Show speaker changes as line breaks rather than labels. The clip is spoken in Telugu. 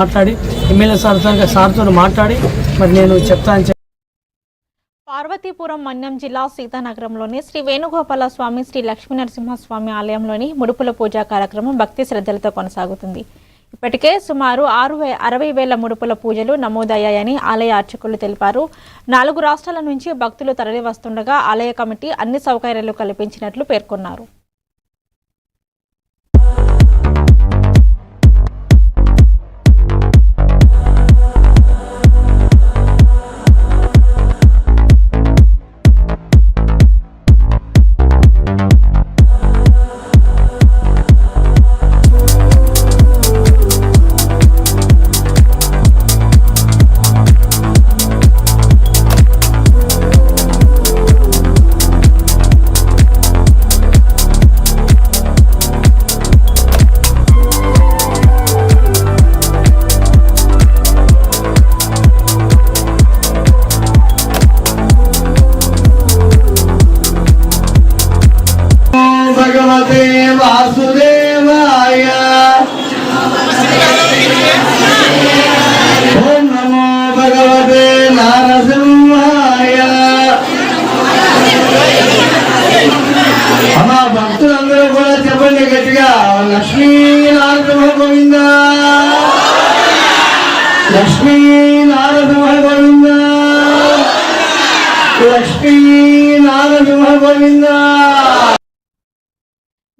మాట్లాడి ఎమ్మెల్యే సార్తో మాట్లాడి మరి నేను చెప్తాను.
పార్వతీపురం మన్యం జిల్లా సీతానగరంలోని శ్రీ వేణుగోపాల స్వామి శ్రీ లక్ష్మీనరసింహస్వామి ఆలయంలోని ముడుపుల పూజా కార్యక్రమం భక్తి శ్రద్ధలతో కొనసాగుతుంది. ఇప్పటికే సుమారు 60,000 ముడుపుల పూజలు నమోదయ్యాయని ఆలయ అర్చకులు తెలిపారు. 4 రాష్ట్రాల నుంచి భక్తులు తరలి వస్తుండగా ఆలయ కమిటీ అన్ని సౌకర్యాలు కల్పించినట్లు పేర్కొన్నారు.
भगवते वासुदेवाय ओम नमो भगवते नारसिंहाय అమ్మా భక్తులందరూ కూడా చెప్పండి గట్టిగా లక్ష్మీ నారసింహ గోవింద లక్ష్మీ నారసింహ గోవింద లక్ష్మీ నారసింహ గోవింద